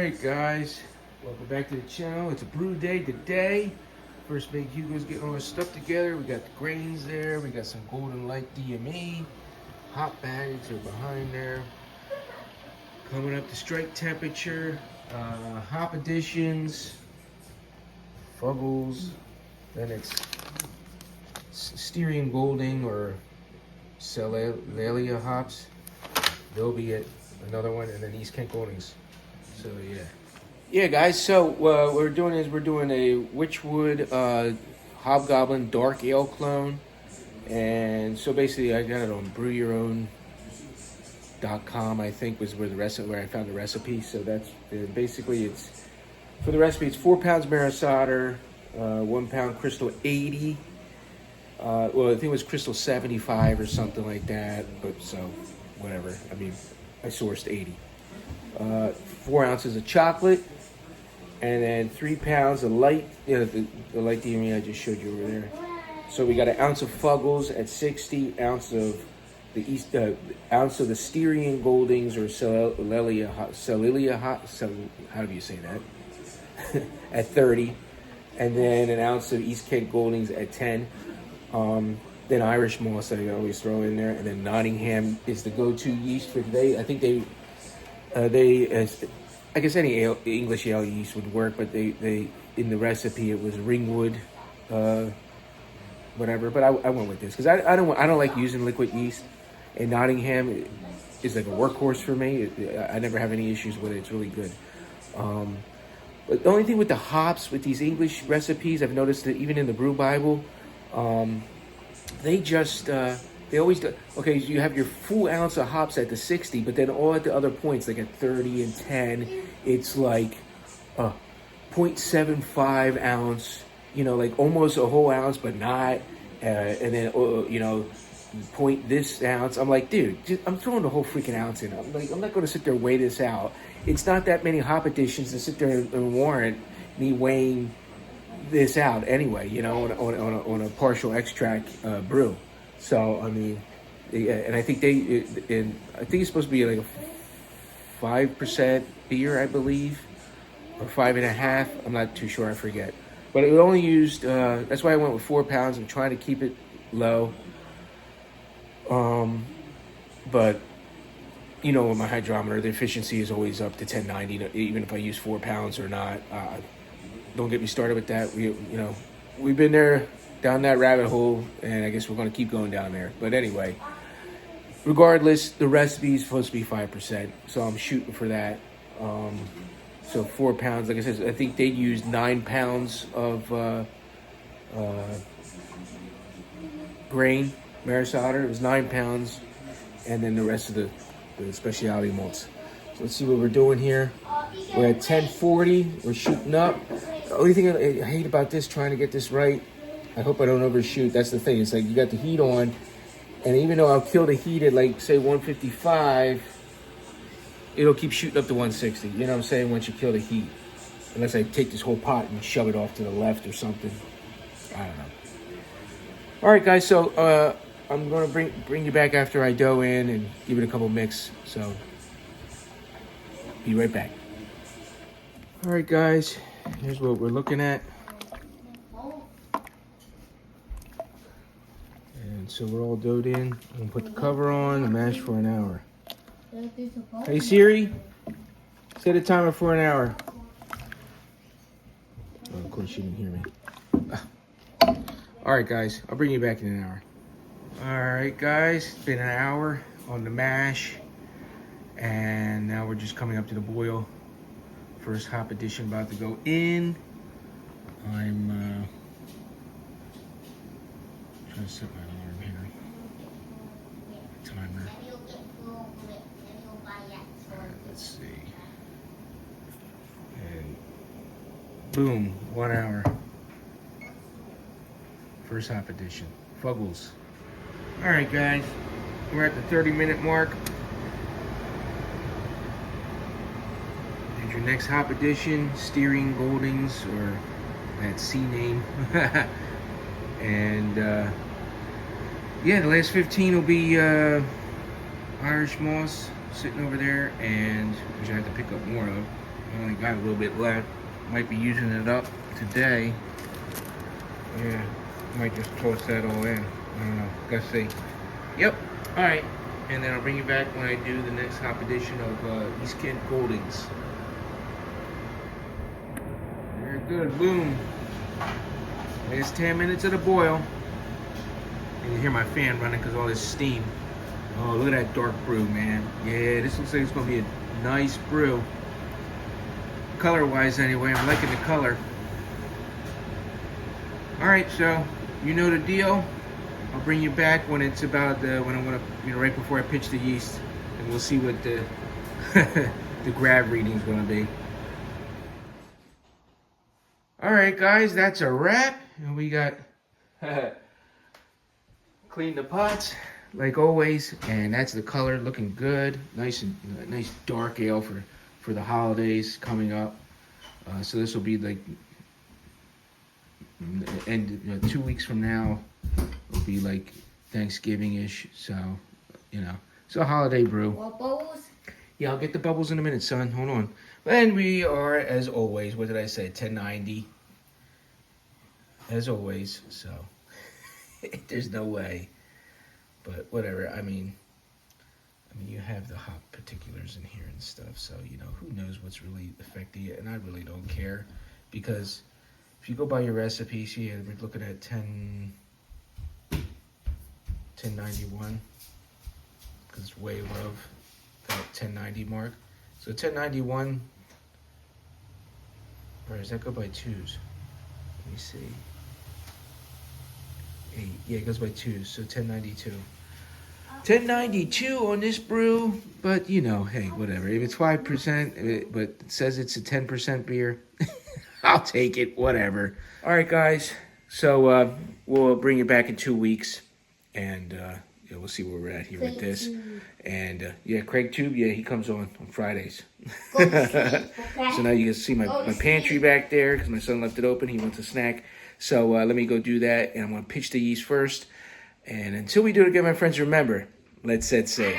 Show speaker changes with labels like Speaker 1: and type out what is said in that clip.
Speaker 1: Alright guys, welcome back to the channel. It's a brew day today. First Big Hugo's getting all his stuff together. We got the grains there, we got some Golden Light DME. Hot bags are behind there. Coming up to strike temperature. Hop additions. Fuggles. Then it's Styrian Golding or Celelia hops. They'll be at another one, and then East Kent Goldings. So yeah guys, so what we're doing is we're doing a Witchwood Hobgoblin Dark Ale clone. And so basically I got it on brewyourown.com, I think was where I found the recipe. So that's basically, it's for the recipe, it's 4 pounds Marisada, 1 pound Crystal 80, well I think it was Crystal 75 or something like that, but so whatever, I mean I sourced 80. 4 ounces of chocolate, and then 3 pounds of light, the light DME I just showed you over there. So we got an ounce of Fuggles at 60, ounce of the ounce of the Styrian Goldings or Celelia, how do you say that? At 30, and then an ounce of East Kent Goldings at 10. Then Irish moss I always throw in there, and then Nottingham is the go-to yeast for today. I think I guess any English ale yeast would work, but they in the recipe it was Ringwood, whatever. But I went with this because I don't like using liquid yeast, and Nottingham is like a workhorse for me. I never have any issues with it. It's really good. But the only thing with the hops with these English recipes, I've noticed that even in the Brew Bible, they just they always do. Okay, you have your full ounce of hops at the 60, but then all at the other points, like at 30 and 10, it's like 0.75 ounce, like almost a whole ounce, but not. And then, point this ounce. I'm like, dude, I'm throwing the whole freaking ounce in. I'm like, I'm not going to sit there and weigh this out. It's not that many hop additions to sit there and warrant me weighing this out anyway, on a partial extract brew. So I mean, yeah, and I think I think it's supposed to be like a 5% beer, I believe, or 5.5. I'm not too sure. I forget. But it only used. That's why I went with 4 pounds. I'm trying to keep it low. But with my hydrometer, the efficiency is always up to 1090, even if I use 4 pounds or not. Don't get me started with that. We've been there, down that rabbit hole, and I guess we're going to keep going down there. But anyway, regardless, the recipe is supposed to be 5%, so I'm shooting for that. So 4 pounds, like I said, I think they used 9 pounds of grain Marisada. It was 9 pounds, and then the rest of the specialty malts. So let's see what we're doing here. We're at 1040. We're shooting up. The only thing I hate about this, trying to get this right, I hope I don't overshoot. That's the thing. It's like you got the heat on, and even though I'll kill the heat at like say 155, it'll keep shooting up to 160. You know what I'm saying? Once you kill the heat, unless I take this whole pot and shove it off to the left or something. I don't know. All right, guys. So I'm gonna bring you back after I dough in and give it a couple mix. So be right back. All right, guys. Here's what we're looking at. And so we're all doughed in. I'm gonna put the cover on and mash for an hour. Hey Siri, set a timer for an hour. Oh, of course she didn't hear me. All right, guys, I'll bring you back in an hour. All right, guys, it's been an hour on the mash, and now we're just coming up to the boil. First hop addition about to go in. I'm trying to set my alarm here. Timer. All right, let's see. And boom, 1 hour. First hop addition. Fuggles. All right, guys, we're at the 30-minute mark. There's your next hop addition, Styrian Goldings, or that C name. And yeah, the last 15 will be Irish moss sitting over there, and which I have to pick up more of. I only got a little bit left. Might be using it up today. Yeah, might just toss that all in. I don't know. Gotta see. Yep. All right. And then I'll bring you back when I do the next hop edition of East Kent Goldings. Very good. Boom. There's 10 minutes of the boil. You can hear my fan running because all this steam. Oh, look at that dark brew, man. Yeah, this looks like it's going to be a nice brew. Color-wise, anyway, I'm liking the color. All right, so you know the deal. I'll bring you back when it's about when I'm gonna, right before I pitch the yeast, and we'll see what the the grab reading is gonna be. All right, guys, that's a wrap, and we got clean the pots like always, and that's the color looking good. Nice and nice dark ale for the holidays coming up. So this will be like, and 2 weeks from now will be like Thanksgiving-ish. So, it's a holiday brew.
Speaker 2: What bubbles?
Speaker 1: Yeah, I'll get the bubbles in a minute, son. Hold on. And we are, as always, what did I say? 1090. As always. So, there's no way. But whatever. I mean, you have the hop particulars in here and stuff. So, who knows what's really affecting it. And I really don't care. Because if you go by your recipe, see, we're looking at 1091. Because it's way above that 1090 mark. So 1091, or does that go by twos? Let me see. 8, yeah, it goes by twos, so 1092. 1092 on this brew, but hey, whatever. If it's 5%, but it says it's a 10% beer, I'll take it, whatever. All right, guys, so we'll bring you back in 2 weeks, and we'll see where we're at here with this. And Craig Tube, he comes on Fridays. So now you can see my pantry back there because my son left it open. He wants a snack. So let me go do that, and I'm going to pitch the yeast first. And until we do it again, my friends, remember, let's set sail.